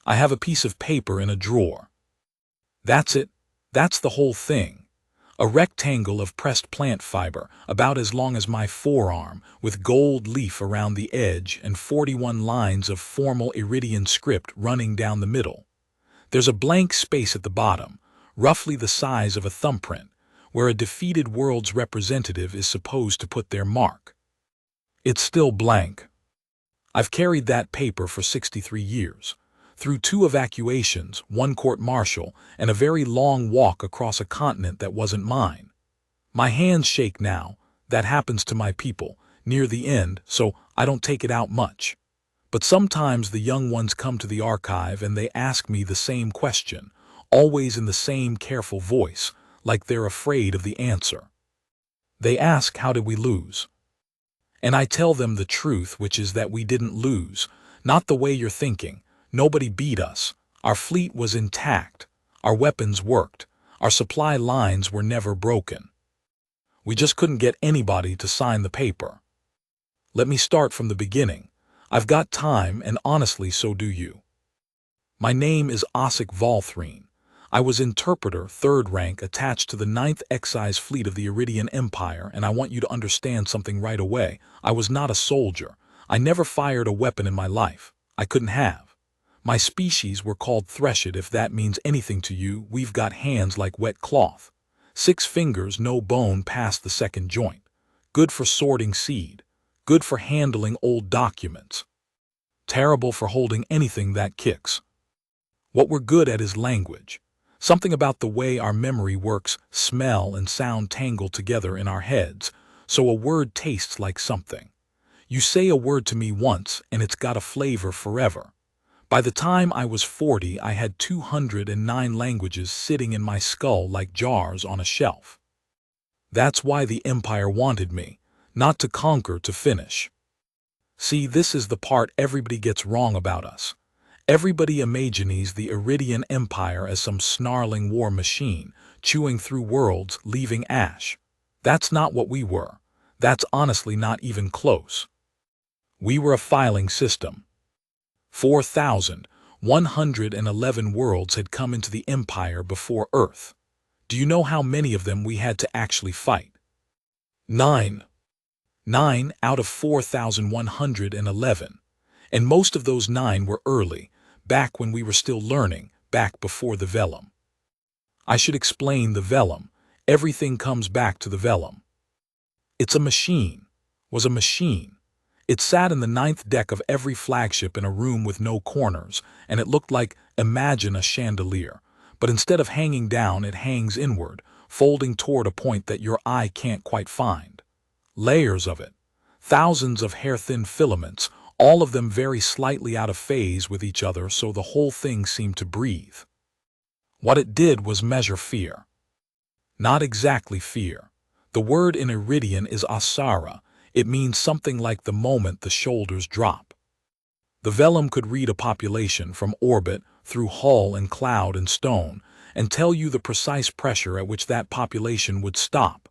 I have a piece of paper in a drawer. That's it. That's the whole thing. A rectangle of pressed plant fiber, about as long as my forearm, with gold leaf around the edge and 41 lines of formal Iridian script running down the middle. There's a blank space at the bottom, roughly the size of a thumbprint, where a defeated world's representative is supposed to put their mark. It's still blank. I've carried that paper for 63 years, through 2 evacuations, 1 court-martial, and a very long walk across a continent that wasn't mine. My hands shake now. That happens to my people, near the end, so I don't take it out much. But sometimes the young ones come to the archive and they ask me the same question, always in the same careful voice, like they're afraid of the answer. They ask, how did we lose? And I tell them the truth, which is that we didn't lose, not the way you're thinking. Nobody beat us. Our fleet was intact. Our weapons worked. Our supply lines were never broken. We just couldn't get anybody to sign the paper. Let me start from the beginning. I've got time, and honestly, so do you. My name is Ossik Valthrine. I was interpreter, 3rd rank, attached to the 9th Excise Fleet of the Iridian Empire, and I want you to understand something right away. I was not a soldier. I never fired a weapon in my life. I couldn't have. My species were called Threshed, if that means anything to you. We've got hands like wet cloth. 6 fingers, no bone past the 2nd joint. Good for sorting seed. Good for handling old documents. Terrible for holding anything that kicks. What we're good at is language. Something about the way our memory works, smell and sound tangle together in our heads, so a word tastes like something. You say a word to me once, and it's got a flavor forever. By the time I was 40, I had 209 languages sitting in my skull like jars on a shelf. That's why the Empire wanted me, not to conquer, to finish. See, this is the part everybody gets wrong about us. Everybody imagines the Iridian Empire as some snarling war machine, chewing through worlds, leaving ash. That's not what we were. That's honestly not even close. We were a filing system. 4,111 worlds had come into the Empire before Earth. Do you know how many of them we had to actually fight? 9. 9 out of 4,111. And most of those 9 were early, back when we were still learning, back before the vellum. I should explain the vellum. Everything comes back to the vellum. It's a machine. Was a machine. It sat in the 9th deck of every flagship in a room with no corners, and it looked like, imagine a chandelier. But instead of hanging down, it hangs inward, folding toward a point that your eye can't quite find. Layers of it. Thousands of hair-thin filaments, all of them very slightly out of phase with each other, so the whole thing seemed to breathe. What it did was measure fear. Not exactly fear. The word in Iridian is asara. It means something like the moment the shoulders drop. The vellum could read a population from orbit, through hull and cloud and stone, and tell you the precise pressure at which that population would stop.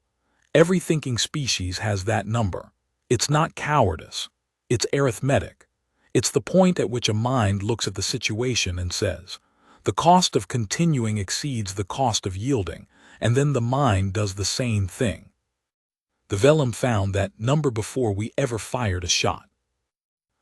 Every thinking species has that number. It's not cowardice. It's arithmetic. It's the point at which a mind looks at the situation and says, the cost of continuing exceeds the cost of yielding, and then the mind does the same thing. The vellum found that number before we ever fired a shot.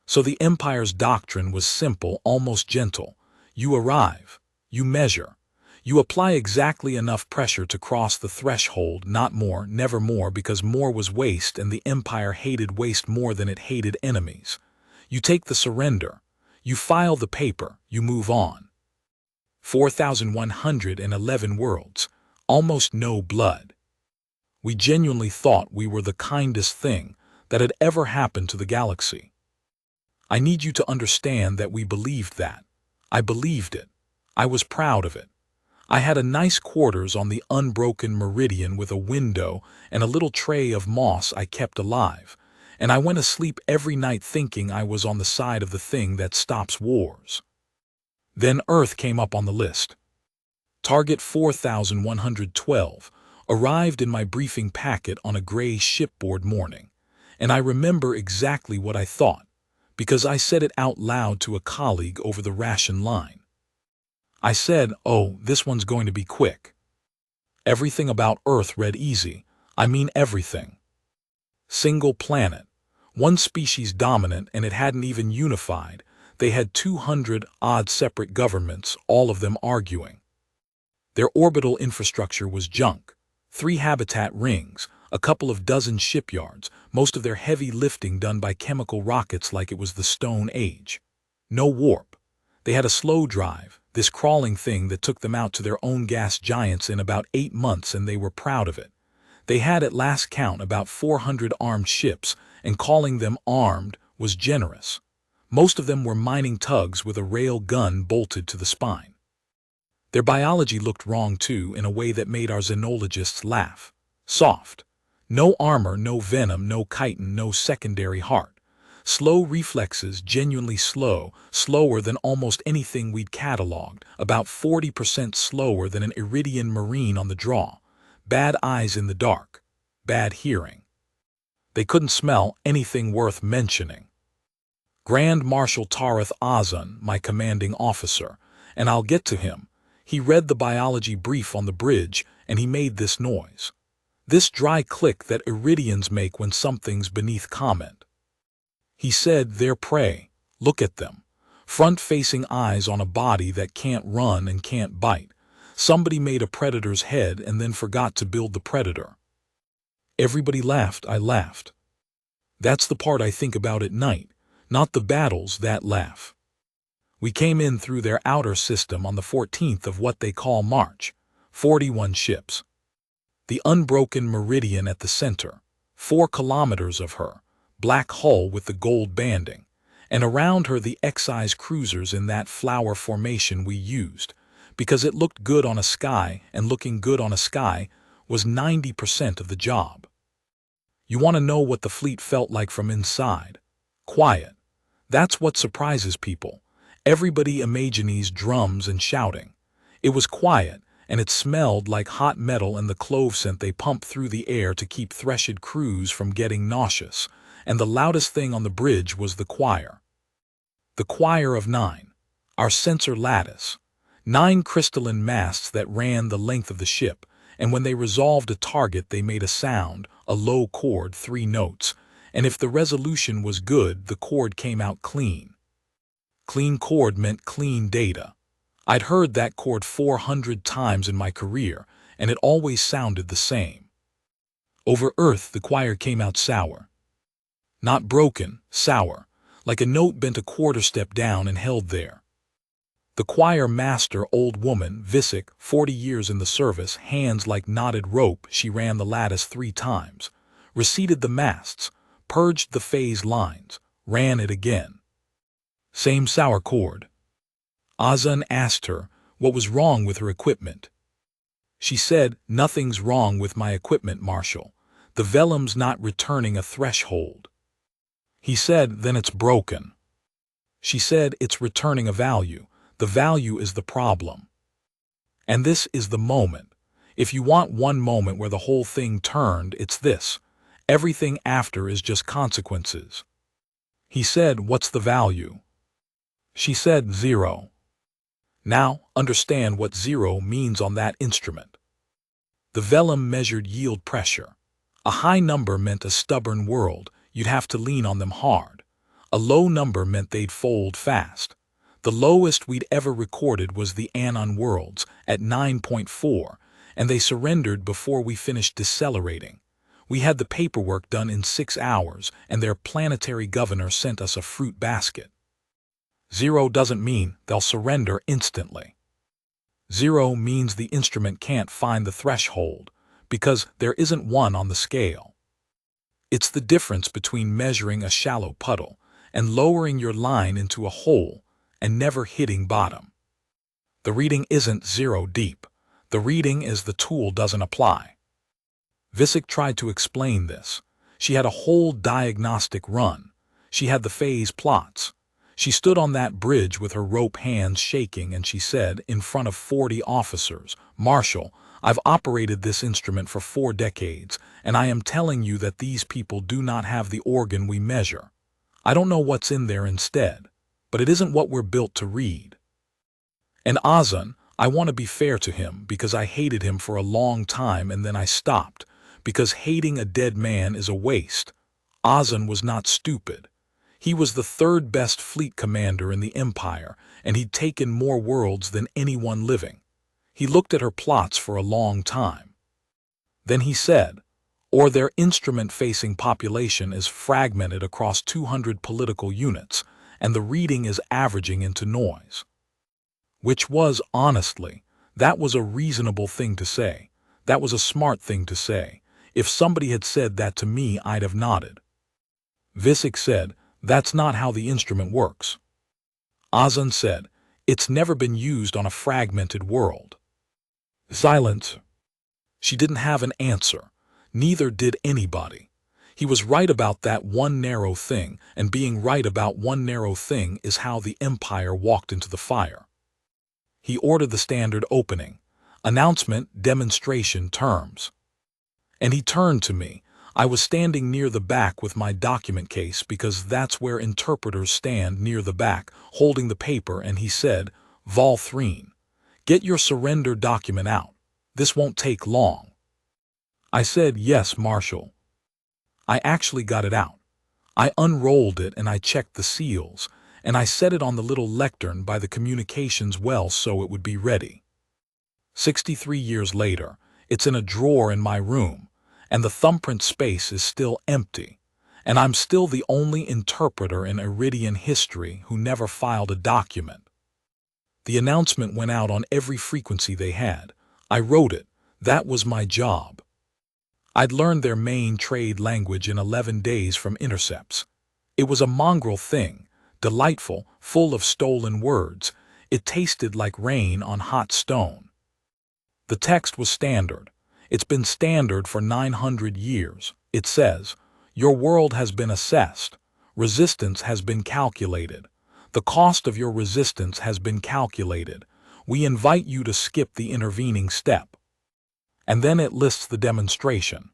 So the Empire's doctrine was simple, almost gentle. You arrive. You measure. You apply exactly enough pressure to cross the threshold, not more, never more, because more was waste, and the Empire hated waste more than it hated enemies. You take the surrender. You file the paper. You move on. 4,111 worlds. Almost no blood. We genuinely thought we were the kindest thing that had ever happened to the galaxy. I need you to understand that we believed that. I believed it. I was proud of it. I had a nice quarters on the unbroken meridian with a window and a little tray of moss I kept alive, and I went asleep every night thinking I was on the side of the thing that stops wars. Then Earth came up on the list. Target 4112 arrived in my briefing packet on a gray shipboard morning, and I remember exactly what I thought, because I said it out loud to a colleague over the ration line. I said, "Oh, this one's going to be quick." Everything about Earth read easy. I mean everything. Single planet. One species dominant, and it hadn't even unified. They had 200-odd separate governments, all of them arguing. Their orbital infrastructure was junk. 3 habitat rings, a couple of dozen shipyards, most of their heavy lifting done by chemical rockets like it was the Stone Age. No warp. They had a slow drive, this crawling thing that took them out to their own gas giants in about 8 months, and they were proud of it. They had at last count about 400 armed ships, and calling them armed was generous. Most of them were mining tugs with a rail gun bolted to the spine. Their biology looked wrong too, in a way that made our xenologists laugh. Soft. No armor, no venom, no chitin, no secondary heart. Slow reflexes, genuinely slow, slower than almost anything we'd cataloged, about 40% slower than an Iridian Marine on the draw. Bad eyes in the dark. Bad hearing. They couldn't smell anything worth mentioning. Grand Marshal Tareth Azan, my commanding officer, and I'll get to him. He read the biology brief on the bridge, and he made this noise. This dry click that Iridians make when something's beneath comment. He said, "They're prey. Look at them. Front-facing eyes on a body that can't run and can't bite. Somebody made a predator's head and then forgot to build the predator." Everybody laughed. I laughed. That's the part I think about at night, not the battles that laugh. We came in through their outer system on the 14th of what they call March. 41 ships. The unbroken meridian at the center. 4 kilometers of her. Black hull with the gold banding. And around her the excise cruisers in that flower formation we used, because it looked good on a sky, and looking good on a sky was 90% of the job. You want to know what the fleet felt like from inside? Quiet. That's what surprises people. Everybody imagines drums and shouting. It was quiet, and it smelled like hot metal and the clove scent they pump through the air to keep threshed crews from getting nauseous, and the loudest thing on the bridge was the choir. The choir of 9. Our sensor lattice. 9 crystalline masts that ran the length of the ship, and when they resolved a target they made a sound, a low chord, 3 notes, and if the resolution was good the chord came out clean. Clean chord meant clean data. I'd heard that chord 400 times in my career, and it always sounded the same. Over Earth the choir came out sour. Not broken, sour, like a note bent a quarter step down and held there. The choir master, old woman, Visick, 40 years in the service, hands like knotted rope, she ran the lattice 3 times, reseated the masts, purged the phase lines, ran it again. Same sour chord. Azan asked her what was wrong with her equipment. She said, "Nothing's wrong with my equipment, Marshal. The vellum's not returning a threshold." He said, "Then it's broken." She said, "It's returning a value. The value is the problem." And this is the moment. If you want one moment where the whole thing turned, it's this. Everything after is just consequences. He said, "What's the value?" She said, 0. Now, understand what 0 means on that instrument. The vellum measured yield pressure. A high number meant a stubborn world, you'd have to lean on them hard. A low number meant they'd fold fast. The lowest we'd ever recorded was the Anon worlds, at 9.4, and they surrendered before we finished decelerating. We had the paperwork done in 6 hours, and their planetary governor sent us a fruit basket. 0 doesn't mean they'll surrender instantly. 0 means the instrument can't find the threshold, because there isn't one on the scale. It's the difference between measuring a shallow puddle and lowering your line into a hole and never hitting bottom. The reading isn't 0 deep. The reading is the tool doesn't apply. Visick tried to explain this. She had a whole diagnostic run. She had the phase plots. She stood on that bridge with her rope hands shaking, and she said, in front of 40 officers, "Marshal, I've operated this instrument for 4 decades, and I am telling you that these people do not have the organ we measure. I don't know what's in there instead, but it isn't what we're built to read." And Azan, I want to be fair to him because I hated him for a long time and then I stopped, because hating a dead man is a waste. Ozan was not stupid. He was the third best fleet commander in the Empire, and he'd taken more worlds than anyone living. He looked at her plots for a long time. Then he said, or their instrument-facing population is fragmented across 200 political units, and the reading is averaging into noise. Which was, honestly, that was a reasonable thing to say. That was a smart thing to say. If somebody had said that to me, I'd have nodded. Visick said, that's not how the instrument works. Ozan said, it's never been used on a fragmented world. Silence. She didn't have an answer. Neither did anybody. He was right about that one narrow thing, and being right about one narrow thing is how the Empire walked into the fire. He ordered the standard opening. Announcement, demonstration, terms. And he turned to me. I was standing near the back with my document case because that's where interpreters stand, near the back, holding the paper, and he said, Vol 3, get your surrender document out. This won't take long. I said, yes, Marshal. I actually got it out. I unrolled it and I checked the seals, and I set it on the little lectern by the communications well so it would be ready. 63 years later, it's in a drawer in my room, and the thumbprint space is still empty, and I'm still the only interpreter in Iridian history who never filed a document. The announcement went out on every frequency they had. I wrote it. That was my job. I'd learned their main trade language in 11 days from intercepts. It was a mongrel thing, delightful, full of stolen words. It tasted like rain on hot stone. The text was standard. It's been standard for 900 years. It says, your world has been assessed. Resistance has been calculated. The cost of your resistance has been calculated. We invite you to skip the intervening step. And then it lists the demonstration.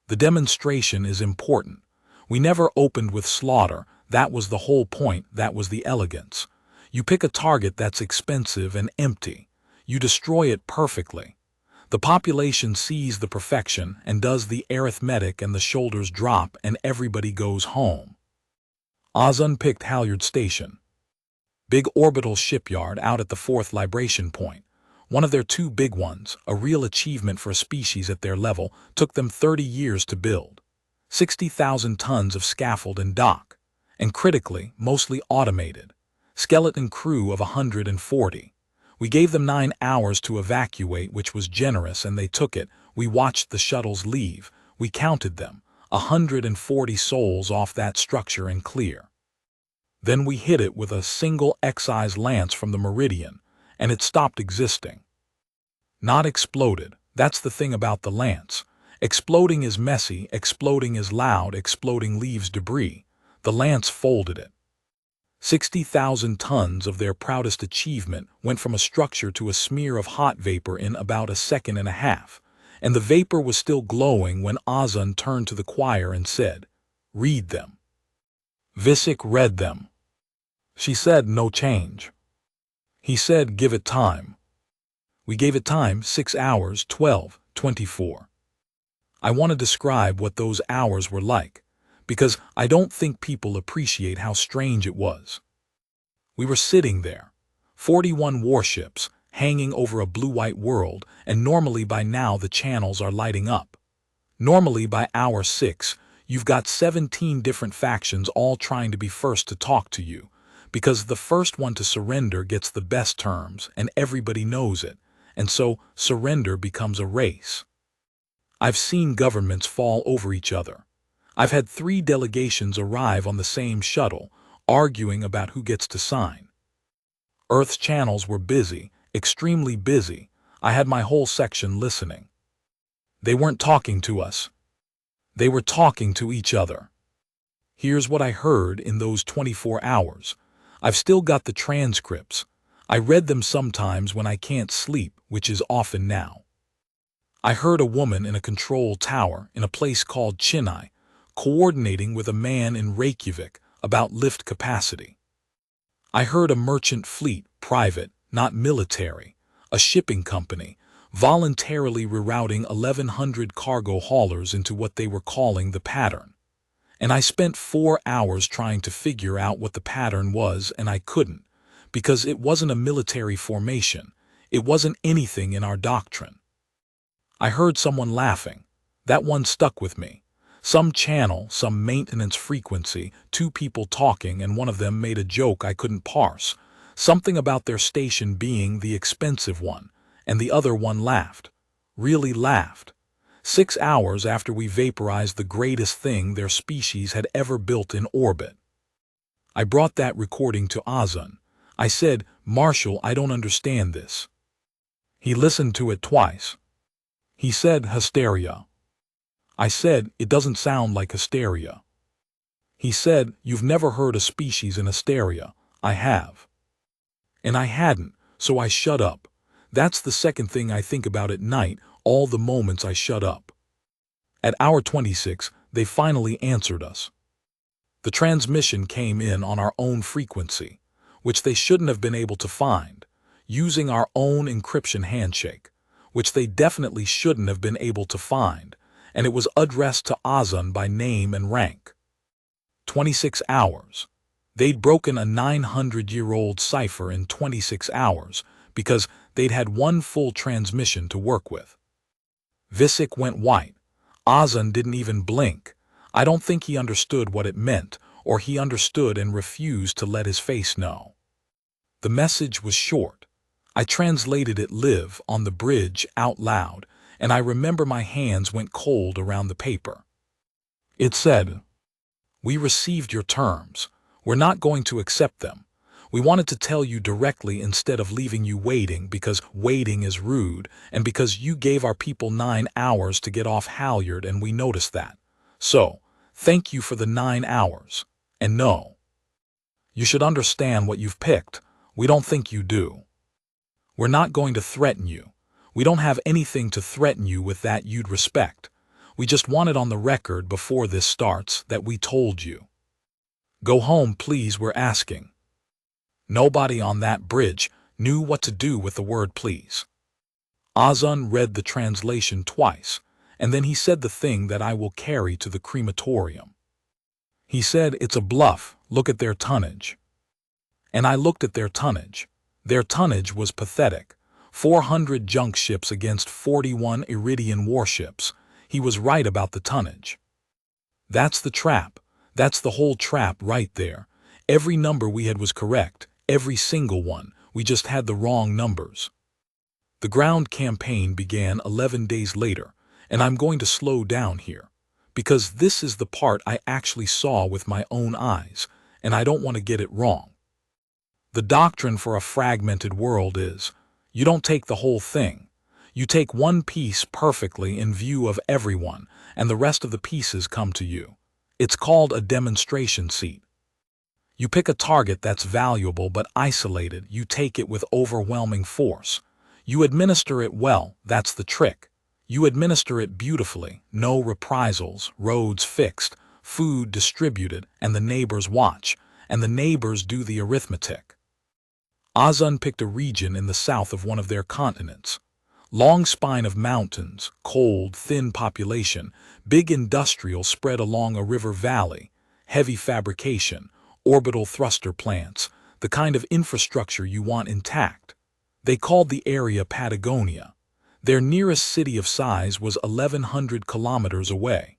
The demonstration is important. We never opened with slaughter. That was the whole point. That was the elegance. You pick a target that's expensive and empty. You destroy it perfectly. The population sees the perfection and does the arithmetic, and the shoulders drop and everybody goes home. Ozan picked Halyard Station. Big orbital shipyard out at the 4th libration point. One of their 2 big ones, a real achievement for a species at their level, took them 30 years to build. 60,000 tons of scaffold and dock. And critically, mostly automated. Skeleton crew of 140. We gave them 9 hours to evacuate, which was generous, and they took it. We watched the shuttles leave. We counted them. 140 souls off that structure and clear. Then we hit it with a single excise lance from the Meridian, and it stopped existing. Not exploded. That's the thing about the lance. Exploding is messy, exploding is loud, exploding leaves debris. The lance folded it. 60,000 tons of their proudest achievement went from a structure to a smear of hot vapor in about a second and a half, and the vapor was still glowing when Ozan turned to the choir and said, read them. Visick read them. She said, no change. He said, give it time. We gave it time, 6 hours, 12, 24. I want to describe what those hours were like, because I don't think people appreciate how strange it was. We were sitting there, 41 warships, hanging over a blue-white world, and normally by now the channels are lighting up. Normally by hour 6, you've got 17 different factions all trying to be first to talk to you, because the first one to surrender gets the best terms, and everybody knows it, and so surrender becomes a race. I've seen governments fall over each other. I've had 3 delegations arrive on the same shuttle, arguing about who gets to sign. Earth's channels were busy, extremely busy. I had my whole section listening. They weren't talking to us. They were talking to each other. Here's what I heard in those 24 hours. I've still got the transcripts. I read them sometimes when I can't sleep, which is often now. I heard a woman in a control tower in a place called Chennai, coordinating with a man in Reykjavik about lift capacity. I heard a merchant fleet, private, not military, a shipping company, voluntarily rerouting 1,100 cargo haulers into what they were calling the pattern. And I spent 4 hours trying to figure out what the pattern was, and I couldn't, because it wasn't a military formation. It wasn't anything in our doctrine. I heard someone laughing. That one stuck with me. Some channel, some maintenance frequency, two people talking, and one of them made a joke I couldn't parse. Something about their station being the expensive one, and the other one laughed. Really laughed. 6 hours after we vaporized the greatest thing their species had ever built in orbit. I brought that recording to Azan. I said, "Marshall, I don't understand this." He listened to it twice. He said, "Hysteria." I said, "It doesn't sound like hysteria." He said, "You've never heard a species in hysteria." I have. And I hadn't, so I shut up. That's the second thing I think about at night, all the moments I shut up. At hour 26, they finally answered us. The transmission came in on our own frequency, which they shouldn't have been able to find, using our own encryption handshake, which they definitely shouldn't have been able to find, and it was addressed to Azan by name and rank. 26 hours. They'd broken a 900-year-old cipher in 26 hours because they'd had one full transmission to work with. Visick went white. Azan didn't even blink. I don't think he understood what it meant, or he understood and refused to let his face know. The message was short. I translated it live on the bridge out loud, and I remember my hands went cold around the paper. It said, "We received your terms. We're not going to accept them. We wanted to tell you directly instead of leaving you waiting because waiting is rude and because you gave our people 9 hours to get off halyard and we noticed that. So, thank you for the 9 hours. And no. You should understand what you've picked. We don't think you do. We're not going to threaten you. We don't have anything to threaten you with that you'd respect. We just want it on the record before this starts that we told you. Go home, please, we're asking." Nobody on that bridge knew what to do with the word please. Azan read the translation twice, and then he said the thing that I will carry to the crematorium. He said, "It's a bluff, look at their tonnage." And I looked at their tonnage. Their tonnage was pathetic. 400 junk ships against 41 Iridian warships. He was right about the tonnage. That's the trap. That's the whole trap right there. Every number we had was correct, every single one. We just had the wrong numbers. The ground campaign began 11 days later, and I'm going to slow down here, because this is the part I actually saw with my own eyes, and I don't want to get it wrong. The doctrine for a fragmented world is, you don't take the whole thing. You take one piece perfectly in view of everyone, and the rest of the pieces come to you. It's called a demonstration seat. You pick a target that's valuable but isolated. You take it with overwhelming force. You administer it well, that's the trick. You administer it beautifully, no reprisals, roads fixed, food distributed, and the neighbors watch, and the neighbors do the arithmetic. Azan picked a region in the south of one of their continents. Long spine of mountains, cold, thin population, big industrial spread along a river valley, heavy fabrication, orbital thruster plants, the kind of infrastructure you want intact. They called the area Patagonia. Their nearest city of size was 1,100 kilometers away.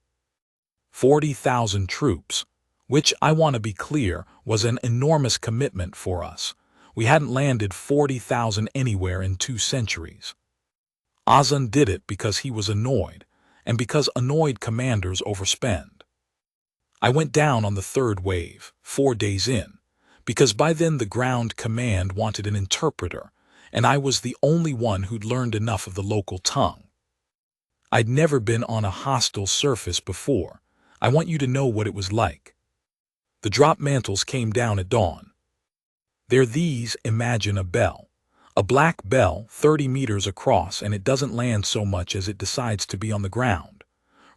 40,000 troops, which, I want to be clear, was an enormous commitment for us. We hadn't landed 40,000 anywhere in 2 centuries. Azan did it because he was annoyed, and because annoyed commanders overspend. I went down on the 3rd wave, 4 days in, because by then the ground command wanted an interpreter, and I was the only one who'd learned enough of the local tongue. I'd never been on a hostile surface before. I want you to know what it was like. The drop mantles came down at dawn. They're these, imagine a bell. A black bell 30 meters across, and it doesn't land so much as it decides to be on the ground.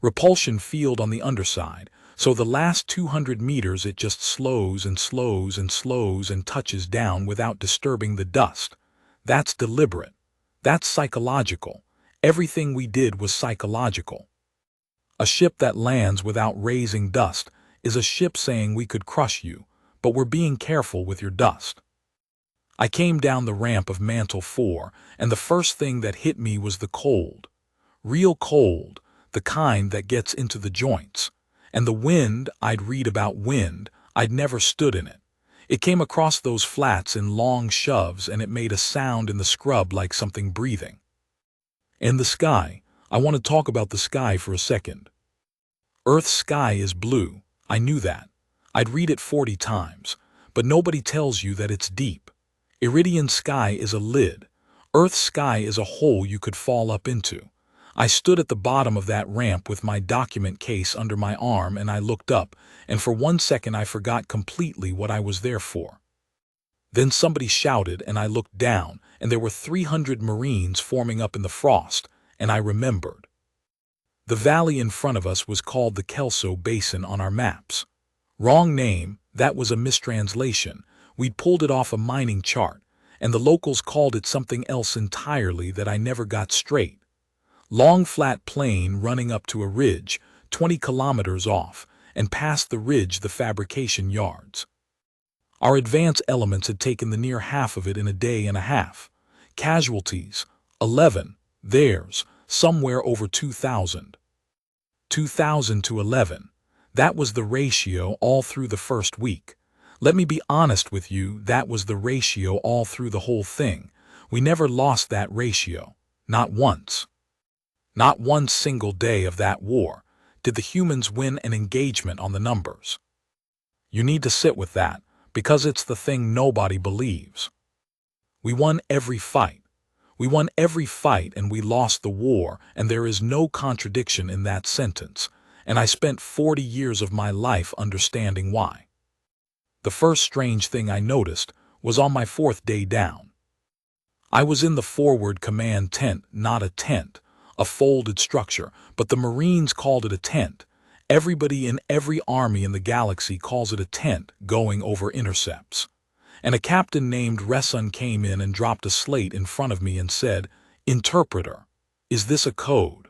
Repulsion field on the underside, so the last 200 meters it just slows and slows and slows and touches down without disturbing the dust. That's deliberate. That's psychological. Everything we did was psychological. A ship that lands without raising dust is a ship saying we could crush you, but we're being careful with your dust. I came down the ramp of Mantle 4, and the first thing that hit me was the cold. Real cold, the kind that gets into the joints. And the wind, I'd read about wind, I'd never stood in it. It came across those flats in long shoves, and it made a sound in the scrub like something breathing. And the sky, I want to talk about the sky for a second. Earth's sky is blue, I knew that. I'd read it 40 times, but nobody tells you that it's deep. Iridian sky is a lid. Earth's sky is a hole you could fall up into. I stood at the bottom of that ramp with my document case under my arm, and I looked up, and for 1 second I forgot completely what I was there for. Then somebody shouted, and I looked down, and there were 300 Marines forming up in the frost, and I remembered. The valley in front of us was called the Kelso Basin on our maps. Wrong name, that was a mistranslation. We'd pulled it off a mining chart, and the locals called it something else entirely that I never got straight. Long flat plain running up to a ridge, 20 kilometers off, and past the ridge the fabrication yards. Our advance elements had taken the near half of it in a day and a half. Casualties, 11, theirs, somewhere over 2,000. 2,000 to 11. That was the ratio all through the first week. Let me be honest with you, that was the ratio all through the whole thing. We never lost that ratio. Not once. Not one single day of that war did the humans win an engagement on the numbers. You need to sit with that, because it's the thing nobody believes. We won every fight. We won every fight and we lost the war, and there is no contradiction in that sentence, and I spent 40 years of my life understanding why. The first strange thing I noticed was on my 4th day down. I was in the forward command tent, not a tent, a folded structure, but the Marines called it a tent. Everybody in every army in the galaxy calls it a tent, going over intercepts. And a captain named Resun came in and dropped a slate in front of me and said, "Interpreter, is this a code?"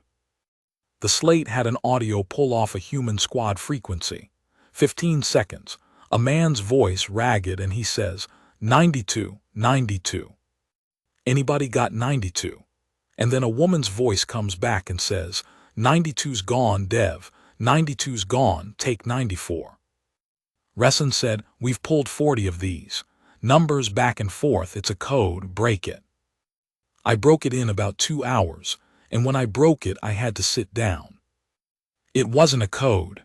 The slate had an audio pull off a human squad frequency. 15 seconds. A man's voice ragged, and he says, 92, 92. Anybody got 92? And then a woman's voice comes back and says, 92's gone, Dev, 92's gone, take 94. Resun said, we've pulled 40 of these. Numbers back and forth, it's a code, break it. I broke it in about 2 hours, and when I broke it I had to sit down. It wasn't a code.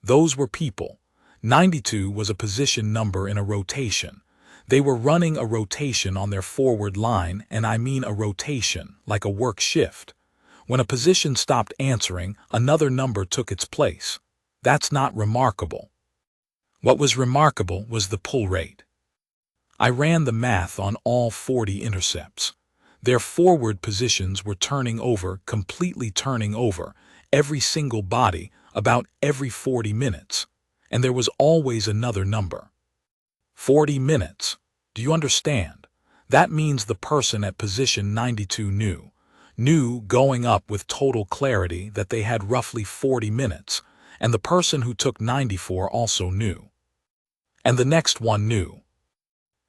Those were people. 92 was a position number in a rotation. They were running a rotation on their forward line, and I mean a rotation, like a work shift. When a position stopped answering, another number took its place. That's not remarkable. What was remarkable was the pull rate. I ran the math on all 40 intercepts. Their forward positions were turning over, completely turning over, every single body, about every 40 minutes. And there was always another number. 40 minutes. Do you understand? That means the person at position 92 knew going up with total clarity that they had roughly 40 minutes, and the person who took 94 also knew. And the next one knew.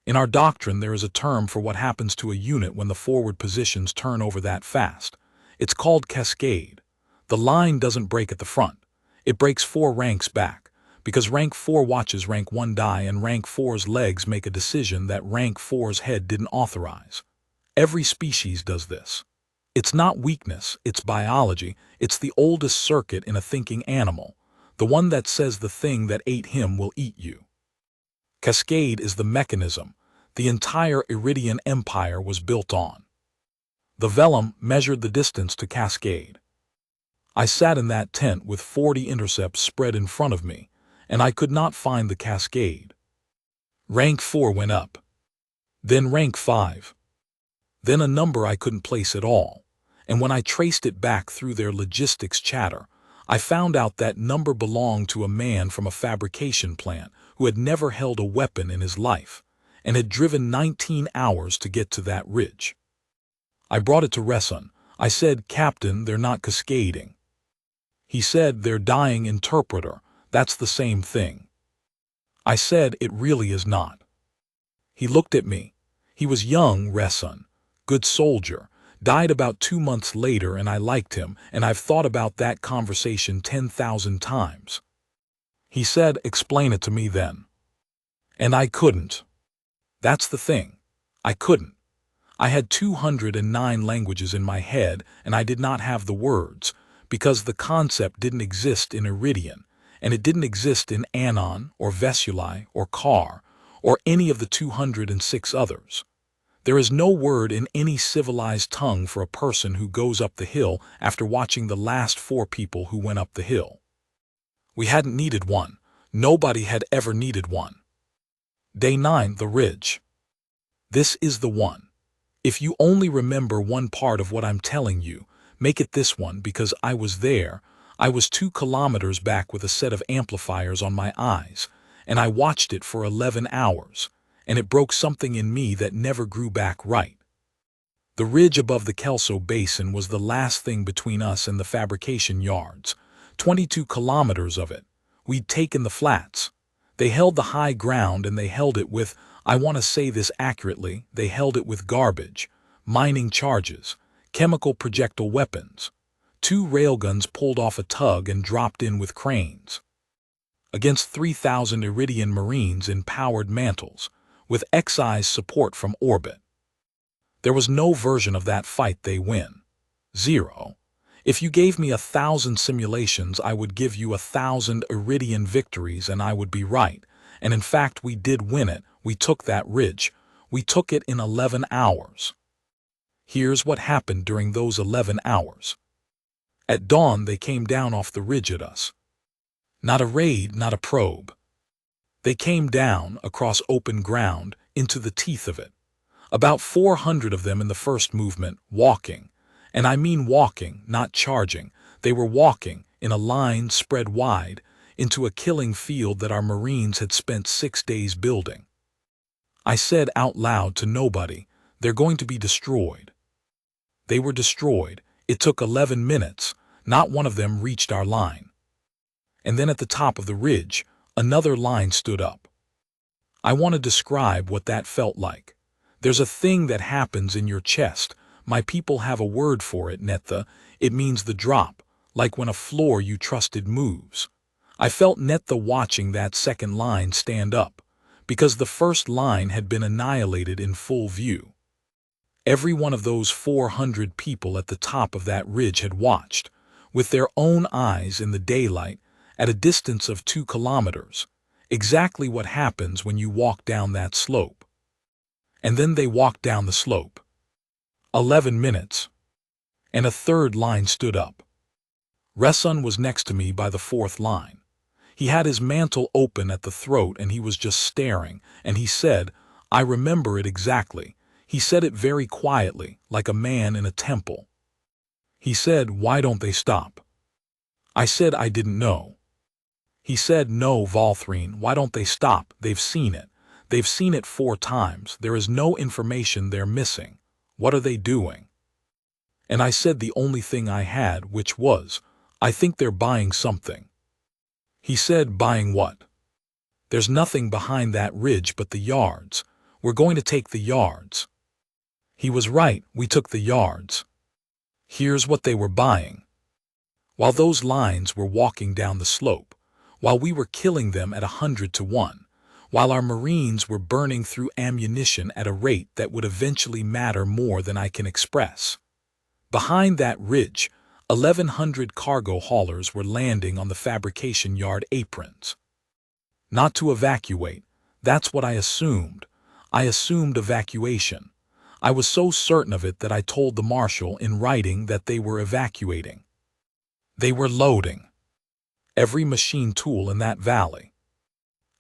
In our doctrine there is a term for what happens to a unit when the forward positions turn over that fast. It's called cascade. The line doesn't break at the front. It breaks 4 ranks back. Because rank 4 watches rank 1 die, and rank 4's legs make a decision that rank 4's head didn't authorize. Every species does this. It's not weakness, it's biology. It's the oldest circuit in a thinking animal, the one that says the thing that ate him will eat you. Cascade is the mechanism the entire Iridian Empire was built on. The vellum measured the distance to cascade. I sat in that tent with 40 intercepts spread in front of me, and I could not find the cascade. Rank 4 went up. Then rank 5. Then a number I couldn't place at all, and when I traced it back through their logistics chatter, I found out that number belonged to a man from a fabrication plant who had never held a weapon in his life, and had driven 19 hours to get to that ridge. I brought it to Resson. I said, "Captain, they're not cascading." He said, "They're dying interpreter. That's the same thing." I said, "It really is not." He looked at me. He was young, Resson. Good soldier. Died about 2 months later, and I liked him, and I've thought about that conversation 10,000 times. He said, "Explain it to me then." And I couldn't. That's the thing. I couldn't. I had 209 languages in my head, and I did not have the words, because the concept didn't exist in Iridian, and it didn't exist in Anon, or Vesuli, or Kar, or any of the 206 others. There is no word in any civilized tongue for a person who goes up the hill after watching the last 4 people who went up the hill. We hadn't needed one. Nobody had ever needed one. Day 9, the ridge. This is the one. If you only remember one part of what I'm telling you, make it this one, because I was there. I was 2 kilometers back with a set of amplifiers on my eyes, and I watched it for 11 hours, and it broke something in me that never grew back right. The ridge above the Kelso Basin was the last thing between us and the fabrication yards. 22 kilometers of it. We'd taken the flats. They held the high ground, and they held it with, I want to say this accurately, they held it with garbage, mining charges, chemical projectile weapons. 2 railguns pulled off a tug and dropped in with cranes. Against 3,000 Iridian Marines in powered mantles, with XI's support from orbit. There was no version of that fight they win. 0. If you gave me 1,000 simulations, I would give you 1,000 Iridian victories, and I would be right. And in fact, we did win it. We took that ridge. We took it in 11 hours. Here's what happened during those 11 hours. At dawn, they came down off the ridge at us. Not a raid, not a probe. They came down, across open ground, into the teeth of it. About 400 of them in the first movement, walking. And I mean walking, not charging. They were walking, in a line spread wide, into a killing field that our Marines had spent 6 days building. I said out loud to nobody, "They're going to be destroyed." They were destroyed. It took 11 minutes. Not one of them reached our line. And then at the top of the ridge, another line stood up. I want to describe what that felt like. There's a thing that happens in your chest. My people have a word for it, Netha. It means the drop, like when a floor you trusted moves. I felt Netha watching that second line stand up, because the first line had been annihilated in full view. Every one of those 400 people at the top of that ridge had watched, with their own eyes in the daylight, at a distance of 2 kilometers, exactly what happens when you walk down that slope. And then they walked down the slope. 11 minutes. And a third line stood up. Resson was next to me by the 4th line. He had his mantle open at the throat, and he was just staring, and he said, I remember it exactly. He said it very quietly, like a man in a temple. He said, "Why don't they stop?" I said I didn't know. He said, "No, Valthrine, why don't they stop? They've seen it. They've seen it 4 times. There is no information they're missing. What are they doing?" And I said the only thing I had, which was, I think they're buying something. He said, "Buying what?" There's nothing behind that ridge but the yards. We're going to take the yards. He was right, we took the yards. Here's what they were buying. While those lines were walking down the slope, while we were killing them at 100 to 1, while our Marines were burning through ammunition at a rate that would eventually matter more than I can express. Behind that ridge, 1,100 cargo haulers were landing on the fabrication yard aprons. Not to evacuate, that's what I assumed. I assumed evacuation. I was so certain of it that I told the marshal in writing that they were evacuating. They were loading. Every machine tool in that valley.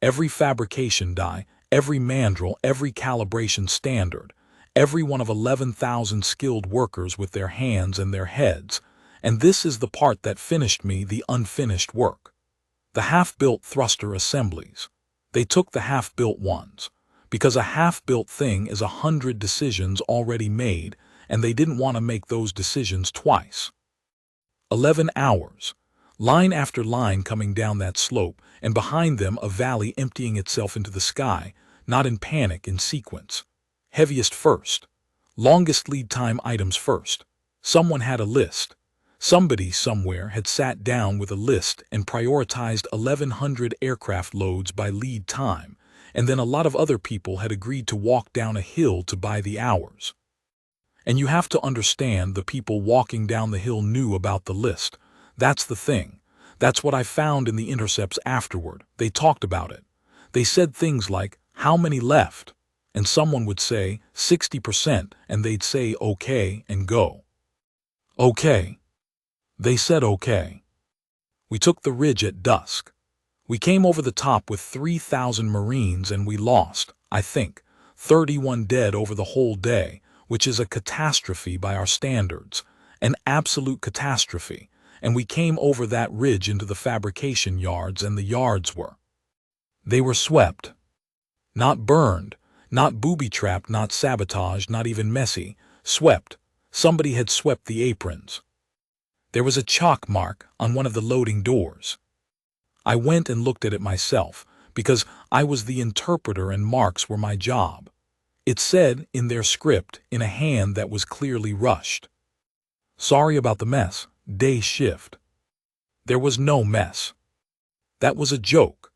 Every fabrication die, every mandrel, every calibration standard, every one of 11,000 skilled workers with their hands and their heads, and this is the part that finished me, the unfinished work. The half-built thruster assemblies. They took the half-built ones, because a half-built thing is 100 decisions already made, and they didn't want to make those decisions twice. 11 hours. Line after line coming down that slope, and behind them a valley emptying itself into the sky, not in panic, in sequence. Heaviest first. Longest lead time items first. Someone had a list. Somebody somewhere had sat down with a list and prioritized 1,100 aircraft loads by lead time, and then a lot of other people had agreed to walk down a hill to buy the hours. And you have to understand, the people walking down the hill knew about the list. That's the thing. That's what I found in the intercepts afterward. They talked about it. They said things like, "How many left?" And someone would say, 60%, and they'd say, "Okay," and go. Okay. They said okay. We took the ridge at dusk. We came over the top with 3,000 Marines, and we lost, I think, 31 dead over the whole day, which is a catastrophe by our standards, an absolute catastrophe, and we came over that ridge into the fabrication yards, and the yards they were swept. Not burned, not booby-trapped, not sabotaged, not even messy, swept. Somebody had swept the aprons. There was a chalk mark on one of the loading doors. I went and looked at it myself, because I was the interpreter and marks were my job. It said in their script, in a hand that was clearly rushed, "Sorry about the mess, day shift." There was no mess. That was a joke.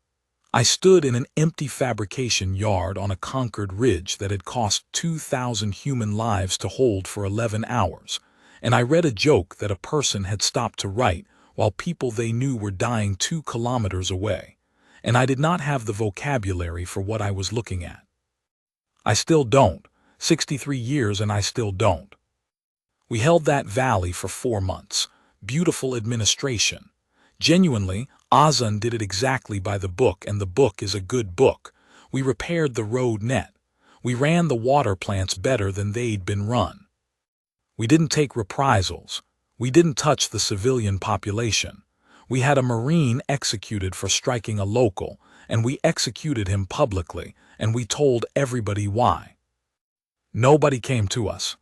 I stood in an empty fabrication yard on a conquered ridge that had cost 2,000 human lives to hold for 11 hours, and I read a joke that a person had stopped to write while people they knew were dying 2 kilometers away, and I did not have the vocabulary for what I was looking at. I still don't. 63 years and I still don't. We held that valley for 4 months. Beautiful administration. Genuinely, Azan did it exactly by the book, and the book is a good book. We repaired the road net. We ran the water plants better than they'd been run. We didn't take reprisals. We didn't touch the civilian population. We had a Marine executed for striking a local, and we executed him publicly, and we told everybody why. Nobody came to us.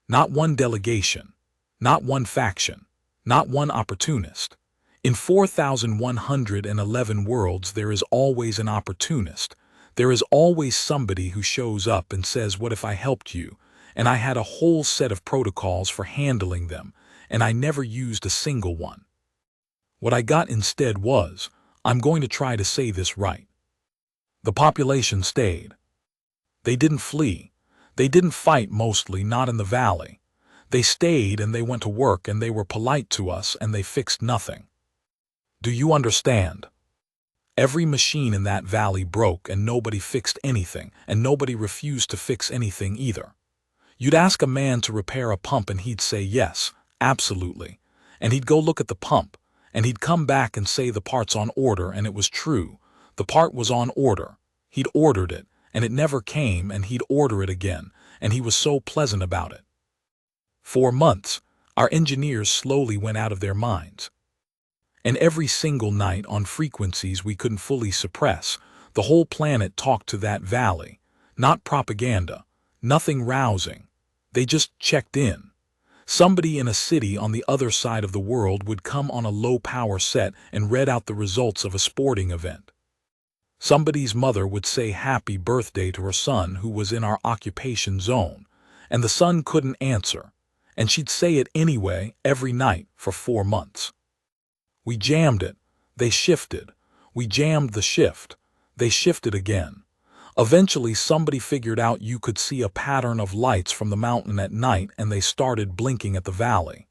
Not one delegation. Not one faction. Not one opportunist. In 4,111 worlds there is always an opportunist. There is always somebody who shows up and says, "What if I helped you?" And I had a whole set of protocols for handling them, and I never used a single one. What I got instead was, I'm going to try to say this right. The population stayed. They didn't flee. They didn't fight, mostly not in the valley. They stayed and they went to work and they were polite to us and they fixed nothing. Do you understand? Every machine in that valley broke and nobody fixed anything, and nobody refused to fix anything either. You'd ask a man to repair a pump and he'd say yes, absolutely. And he'd go look at the pump, and he'd come back and say the part's on order, and it was true. The part was on order. He'd ordered it, and it never came, and he'd order it again, and he was so pleasant about it. 4 months, our engineers slowly went out of their minds. And every single night on frequencies we couldn't fully suppress, the whole planet talked to that valley. Not propaganda, nothing rousing. They just checked in. Somebody in a city on the other side of the world would come on a low-power set and read out the results of a sporting event. Somebody's mother would say happy birthday to her son who was in our occupation zone, and the son couldn't answer, and she'd say it anyway every night for 4 months. We jammed it. They shifted. We jammed the shift. They shifted again. Eventually somebody figured out you could see a pattern of lights from the mountain at night, and they started blinking at the valley.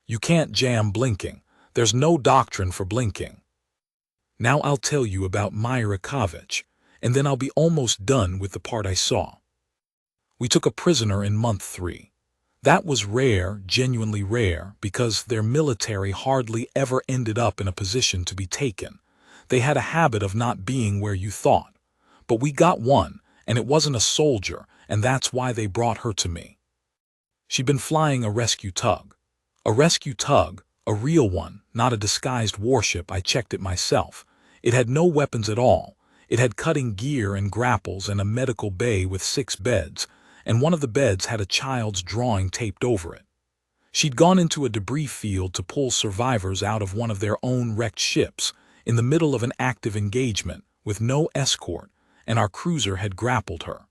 You can't jam blinking. There's no doctrine for blinking. Now I'll tell you about Myra Kovich, and then I'll be almost done with the part I saw. We took a prisoner in month 3. That was rare, genuinely rare, because their military hardly ever ended up in a position to be taken. They had a habit of not being where you thought. But we got one, and it wasn't a soldier, and that's why they brought her to me. She'd been flying a rescue tug. A rescue tug, a real one, not a disguised warship. I checked it myself. It had no weapons at all. It had cutting gear and grapples and a medical bay with 6 beds, and one of the beds had a child's drawing taped over it. She'd gone into a debris field to pull survivors out of one of their own wrecked ships in the middle of an active engagement with no escort, and our cruiser had grappled her.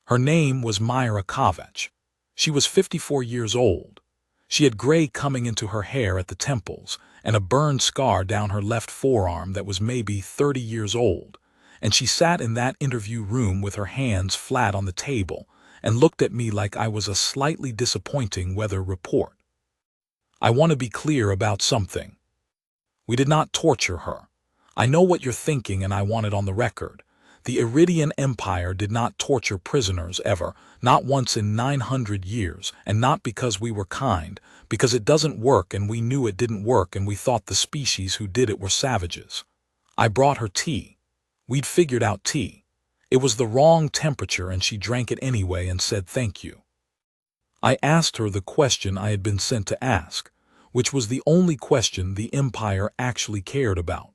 Her name was Myra Kovac. She was 54 years old. She had gray coming into her hair at the temples and a burned scar down her left forearm that was maybe 30 years old, and she sat in that interview room with her hands flat on the table and looked at me like I was a slightly disappointing weather report. I want to be clear about something. We did not torture her. I know what you're thinking, and I want it on the record. The Iridian Empire did not torture prisoners ever, not once in 900 years, and not because we were kind, because it doesn't work and we knew it didn't work and we thought the species who did it were savages. I brought her tea. We'd figured out tea. It was the wrong temperature and she drank it anyway and said thank you. I asked her the question I had been sent to ask, which was the only question the Empire actually cared about.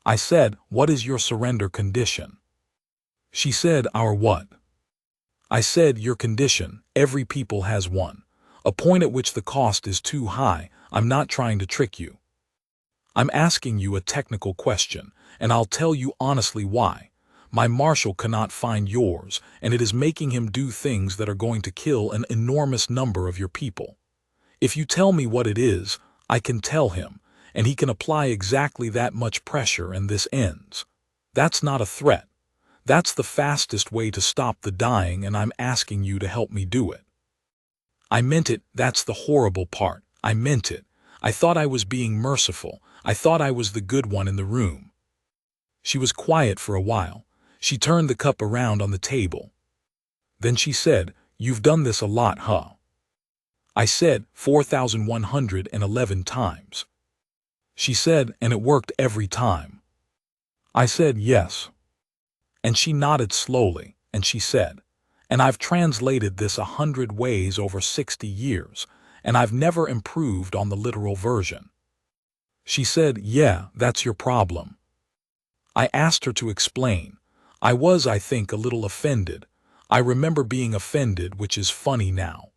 I said, "What is your surrender condition?" She said, "Our what?" I said, "Your condition. Every people has one. A point at which the cost is too high. I'm not trying to trick you. I'm asking you a technical question, and I'll tell you honestly why. My marshal cannot find yours, and it is making him do things that are going to kill an enormous number of your people. If you tell me what it is, I can tell him, and he can apply exactly that much pressure and this ends. That's not a threat. That's the fastest way to stop the dying, and I'm asking you to help me do it." I meant it. That's the horrible part. I meant it. I thought I was being merciful. I thought I was the good one in the room. She was quiet for a while. She turned the cup around on the table. Then she said, "You've done this a lot, huh?" I said, 4,111 times. She said, "And it worked every time?" I said, "Yes." And she nodded slowly, and she said, "And I've translated this 100 ways over 60 years, and I've never improved on the literal version." She said, "Yeah, that's your problem." I asked her to explain. I was, I think, a little offended. I remember being offended, which is funny now.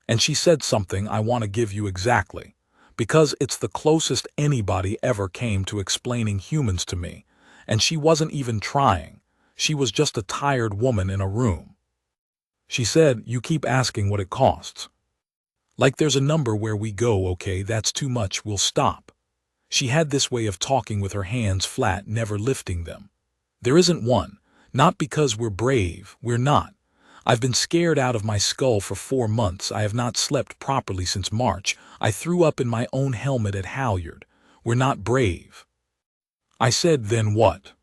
And she said something I want to give you exactly, because it's the closest anybody ever came to explaining humans to me, and she wasn't even trying. She was just a tired woman in a room. She said, "You keep asking what it costs. Like there's a number where we go, okay, that's too much, we'll stop." She had this way of talking with her hands flat, never lifting them. "There isn't one. Not because we're brave, we're not. I've been scared out of my skull for 4 months. I have not slept properly since March. I threw up in my own helmet at Halyard. We're not brave." I said, "Then what?"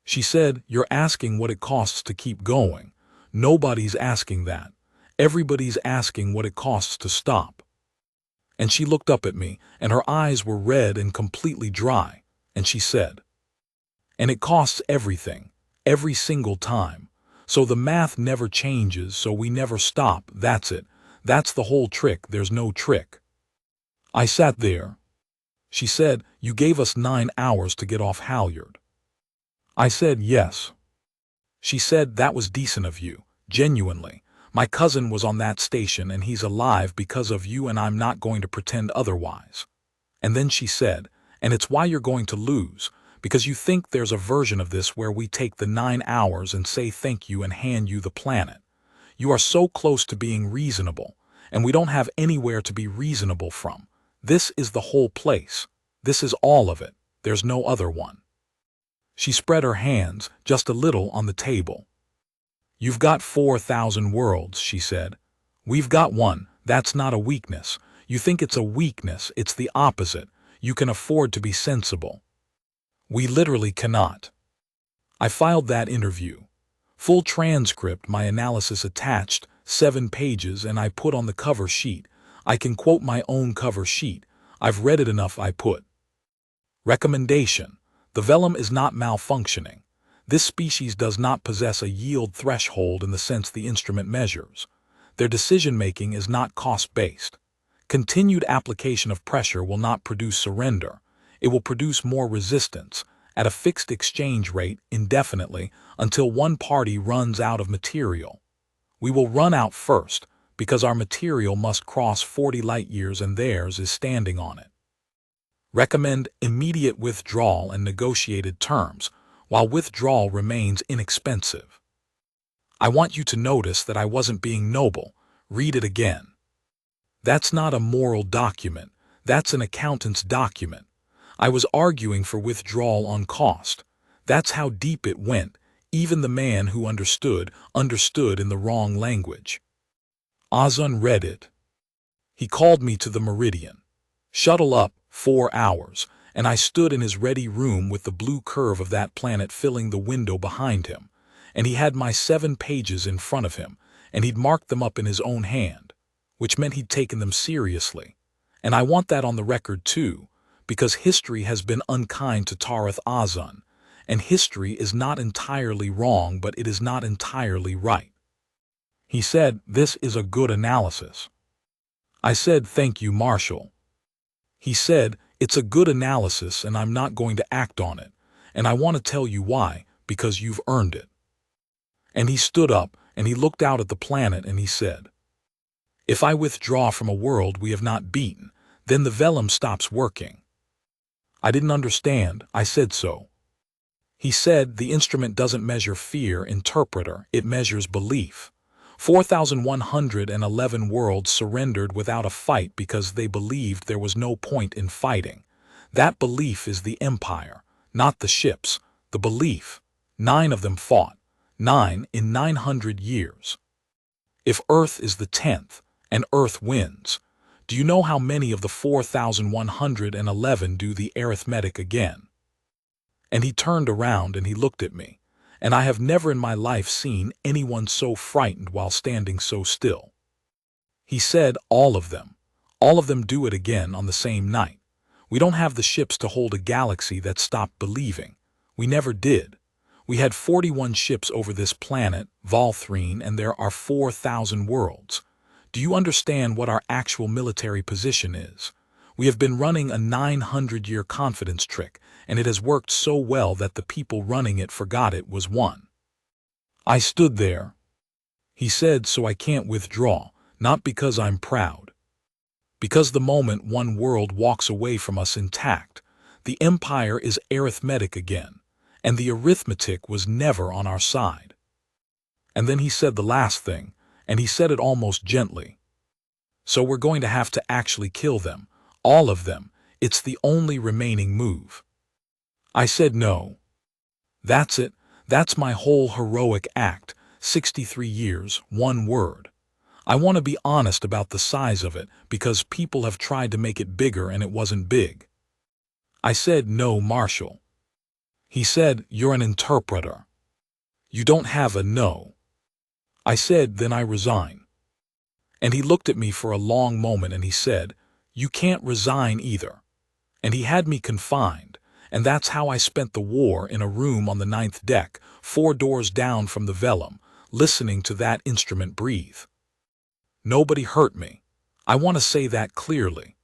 She said, "You're asking what it costs to keep going. Nobody's asking that. Everybody's asking what it costs to stop." And she looked up at me, and her eyes were red and completely dry, and she said, "And it costs everything, every single time. So the math never changes, so we never stop, that's it. That's the whole trick, there's no trick." I sat there. She said, "You gave us 9 hours to get off Halyard." I said, "Yes." She said, "That was decent of you, genuinely. My cousin was on that station and he's alive because of you, and I'm not going to pretend otherwise." And then she said, "And it's why you're going to lose, because you think there's a version of this where we take the 9 hours and say thank you and hand you the planet. You are so close to being reasonable, and we don't have anywhere to be reasonable from. This is the whole place. This is all of it. There's no other one." She spread her hands, just a little, on the table. "You've got 4,000 worlds," she said. "We've got one. That's not a weakness. You think it's a weakness, it's the opposite. You can afford to be sensible. We literally cannot." I filed that interview. Full transcript, my analysis attached, 7 pages, and I put on the cover sheet. I can quote my own cover sheet. I've read it enough. I put, "Recommendation. The vellum is not malfunctioning. This species does not possess a yield threshold in the sense the instrument measures. Their decision-making is not cost-based. Continued application of pressure will not produce surrender. It will produce more resistance, at a fixed exchange rate, indefinitely, until one party runs out of material. We will run out first, because our material must cross 40 light-years and theirs is standing on it. Recommend immediate withdrawal and negotiated terms, while withdrawal remains inexpensive. I want you to notice that I wasn't being noble. Read it again. That's not a moral document. That's an accountant's document. I was arguing for withdrawal on cost. That's how deep it went. Even the man who understood in the wrong language. Azun read it. He called me to the Meridian. Shuttle up, 4 hours, and I stood in his ready room with the blue curve of that planet filling the window behind him, and he had my 7 pages in front of him, and he'd marked them up in his own hand, which meant he'd taken them seriously. And I want that on the record too, because history has been unkind to Tarath Azun, and history is not entirely wrong, but it is not entirely right. He said, "This is a good analysis." I said, "Thank you, Marshal." He said, "It's a good analysis and I'm not going to act on it, and I want to tell you why, because you've earned it." And he stood up and he looked out at the planet and he said, "If I withdraw from a world we have not beaten, then the vellum stops working." I didn't understand. I said so. He said, "The instrument doesn't measure fear, interpreter, it measures belief. 4,111 worlds surrendered without a fight because they believed there was no point in fighting. That belief is the empire, not the ships. The belief. 9 of them fought. 9 in 900 years. If Earth is the 10th, and Earth wins, do you know how many of the 4,111 do the arithmetic again?" And he turned around and he looked at me, and I have never in my life seen anyone so frightened while standing so still. He said, all of them do it again on the same night. We don't have the ships to hold a galaxy that stopped believing. We never did. We had 41 ships over this planet, Volthrene, and there are 4,000 worlds. Do you understand what our actual military position is? We have been running a 900-year confidence trick, and it has worked so well that the people running it forgot it was one. I stood there. He said, "So I can't withdraw, not because I'm proud. Because the moment one world walks away from us intact, the empire is arithmetic again, and the arithmetic was never on our side." And then he said the last thing, and he said it almost gently. "So we're going to have to actually kill them, all of them. It's the only remaining move." I said, "No. That's it. That's my whole heroic act, 63 years, one word. I want to be honest about the size of it because people have tried to make it bigger and it wasn't big." I said, "No, Marshal." He said, "You're an interpreter. You don't have a no." I said, "Then I resign." And he looked at me for a long moment and he said, "You can't resign either." And he had me confined, and that's how I spent the war in a room on the 9th deck, 4 doors down from the vellum, listening to that instrument breathe. Nobody hurt me. I want to say that clearly.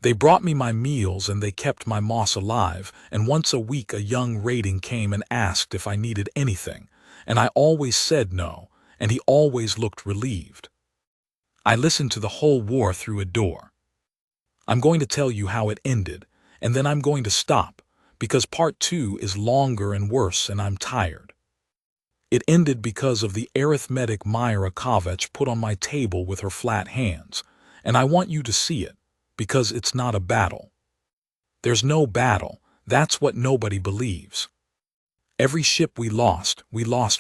They brought me my meals and they kept my moss alive, and once a week a young rating came and asked if I needed anything, and I always said no, and he always looked relieved. I listened to the whole war through a door. I'm going to tell you how it ended, and then I'm going to stop, because part 2 is longer and worse and I'm tired. It ended because of the arithmetic Myra Kovacs put on my table with her flat hands, and I want you to see it, because it's not a battle. There's no battle. That's what nobody believes. Every ship we lost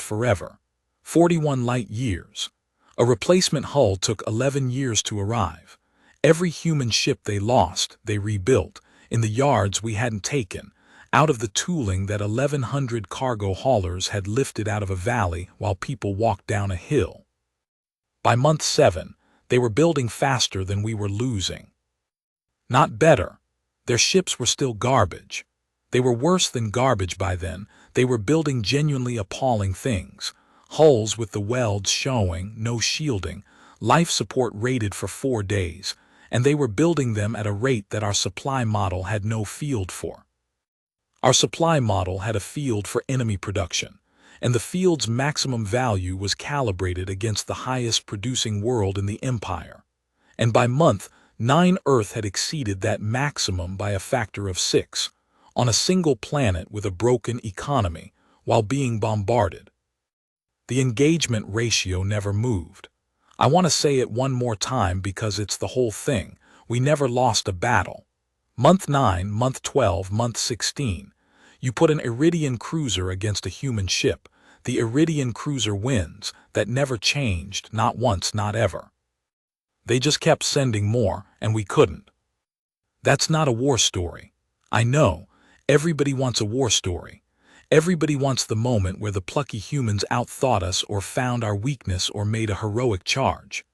forever. 41 light years. A replacement hull took 11 years to arrive. Every human ship they lost, they rebuilt, in the yards we hadn't taken, out of the tooling that 1,100 cargo haulers had lifted out of a valley while people walked down a hill. By month 7, they were building faster than we were losing. Not better. Their ships were still garbage. They were worse than garbage by then. They were building genuinely appalling things. Hulls with the welds showing, no shielding, life support rated for 4 days, and they were building them at a rate that our supply model had no field for. Our supply model had a field for enemy production, and the field's maximum value was calibrated against the highest producing world in the empire. And by month 9, Earth had exceeded that maximum by a factor of 6, on a single planet with a broken economy, while being bombarded. The engagement ratio never moved. I want to say it one more time because it's the whole thing. We never lost a battle. Month 9, month 12, month 16. You put an Iridian cruiser against a human ship. The Iridian cruiser wins. That never changed, not once, not ever. They just kept sending more, and we couldn't. That's not a war story. I know. Everybody wants a war story. Everybody wants the moment where the plucky humans outthought us or found our weakness or made a heroic charge.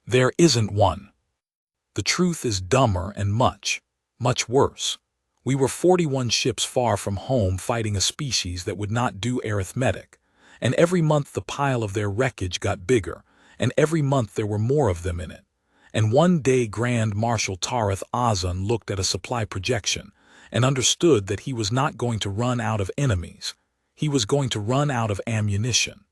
There isn't one. The truth is dumber and much, much worse. We were 41 ships far from home fighting a species that would not do arithmetic, and every month the pile of their wreckage got bigger, and every month there were more of them in it. And one day Grand Marshal Tareth Azan looked at a supply projection and understood that he was not going to run out of enemies. He was going to run out of ammunition.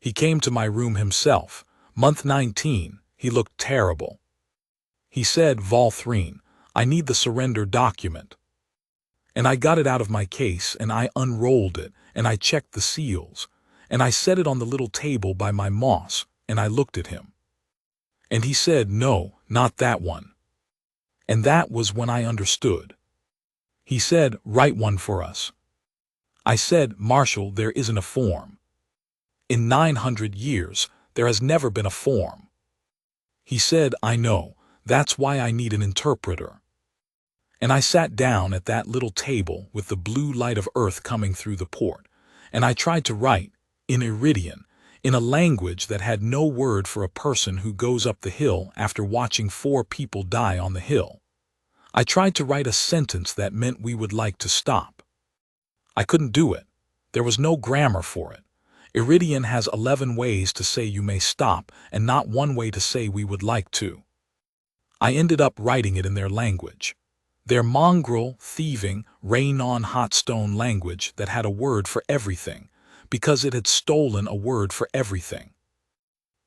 He came to my room himself. Month 19, he looked terrible. He said, "Vol 3, I need the surrender document." And I got it out of my case, and I unrolled it, and I checked the seals, and I set it on the little table by my moss, and I looked at him. And he said, "No, not that one." And that was when I understood. He said, "Write one for us." I said, "Marshal, there isn't a form. In 900 years, there has never been a form." He said, "I know, that's why I need an interpreter." And I sat down at that little table with the blue light of Earth coming through the port, and I tried to write, in Iridian, in a language that had no word for a person who goes up the hill after watching 4 people die on the hill. I tried to write a sentence that meant we would like to stop. I couldn't do it. There was no grammar for it. Iridian has 11 ways to say you may stop and not one way to say we would like to. I ended up writing it in their language. Their mongrel, thieving, rain-on hot stone language that had a word for everything, because it had stolen a word for everything.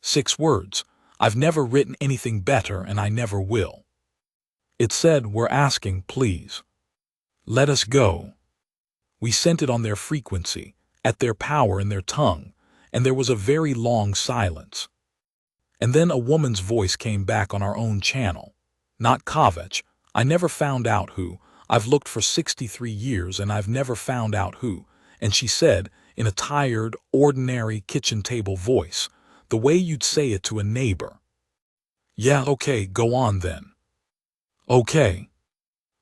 6 words. I've never written anything better, and I never will. It said, "We're asking, please. Let us go." We sent it on their frequency, at their power in their tongue, and there was a very long silence. And then a woman's voice came back on our own channel. Not Kavach. I never found out who. I've looked for 63 years and I've never found out who. And she said, in a tired, ordinary kitchen table voice, the way you'd say it to a neighbor, "Yeah, okay, go on then." Okay.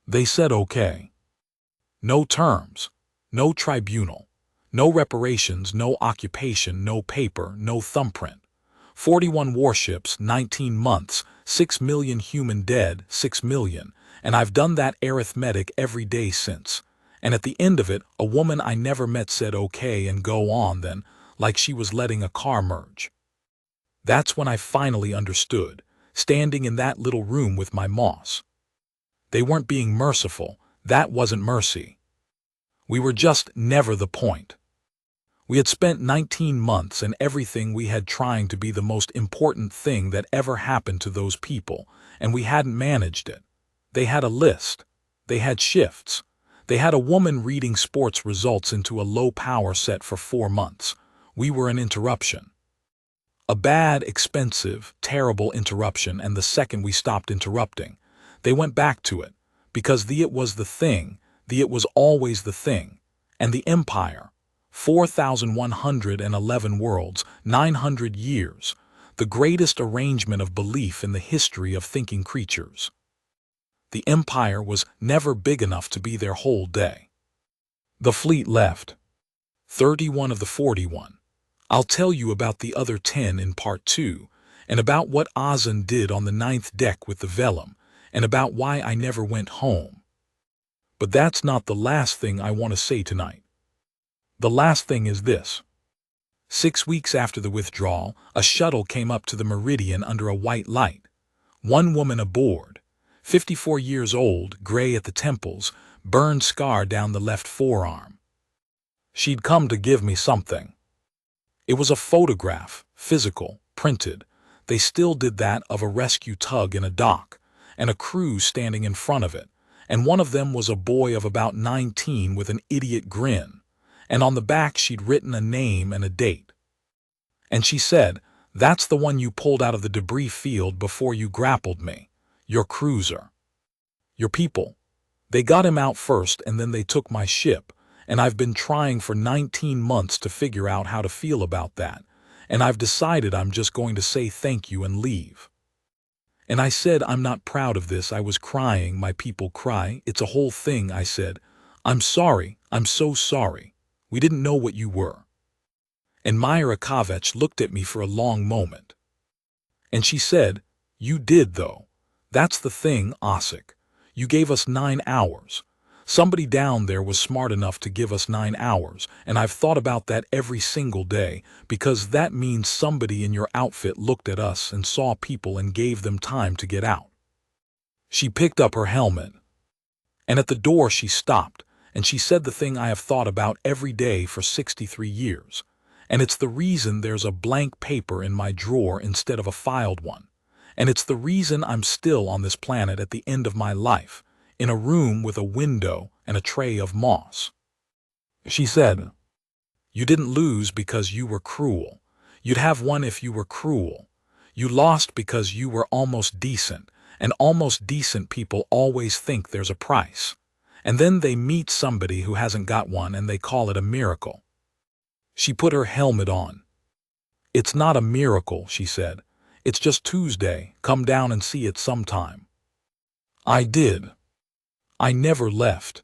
They said okay. No terms, no tribunal, no reparations, no occupation, no paper, no thumbprint. 41 warships, 19 months, 6 million human dead, 6 million, and I've done that arithmetic every day since. And at the end of it, a woman I never met said okay and go on then, like she was letting a car merge. That's when I finally understood, standing in that little room with my moss. They weren't being merciful. That wasn't mercy. We were just never the point. We had spent 19 months and everything we had trying to be the most important thing that ever happened to those people, and we hadn't managed it. They had a list. They had shifts. They had a woman reading sports results into a low-power set for 4 months. We were an interruption. A bad, expensive, terrible interruption, and the second we stopped interrupting, they went back to it, because it was the thing, it was always the thing, and the empire, 4,111 worlds, 900 years, the greatest arrangement of belief in the history of thinking creatures. The empire was never big enough to be their whole day. The fleet left. 31 of the 41. I'll tell you about the other 10 in part 2, and about what Azan did on the 9th deck with the vellum, and about why I never went home. But that's not the last thing I want to say tonight. The last thing is this. 6 weeks after the withdrawal, a shuttle came up to the meridian under a white light. 1 woman aboard, 54 years old, gray at the temples, burned scar down the left forearm. She'd come to give me something. It was a photograph, physical, printed. They still did that of a rescue tug in a dock, and a crew standing in front of it, and one of them was a boy of about 19 with an idiot grin, and on the back she'd written a name and a date. And she said, "That's the one you pulled out of the debris field before you grappled me. Your cruiser. Your people. They got him out first and then they took my ship, and I've been trying for 19 months to figure out how to feel about that, and I've decided I'm just going to say thank you and leave." And I said, "I'm not proud of this." I was crying. My people cry. It's a whole thing. I said, "I'm sorry. I'm so sorry. We didn't know what you were." And Myra Kavech looked at me for a long moment. And she said, "You did, though. That's the thing, Osik. You gave us 9 hours. Somebody down there was smart enough to give us 9 hours, and I've thought about that every single day, because that means somebody in your outfit looked at us and saw people and gave them time to get out." She picked up her helmet, and at the door she stopped, and she said the thing I have thought about every day for 63 years, and it's the reason there's a blank paper in my drawer instead of a filed one, and it's the reason I'm still on this planet at the end of my life, in a room with a window and a tray of moss. She said, "You didn't lose because you were cruel. You'd have won if you were cruel. You lost because you were almost decent, and almost decent people always think there's a price. And then they meet somebody who hasn't got one and they call it a miracle." She put her helmet on. "It's not a miracle," she said. "It's just Tuesday. Come down and see it sometime." I did. I never left.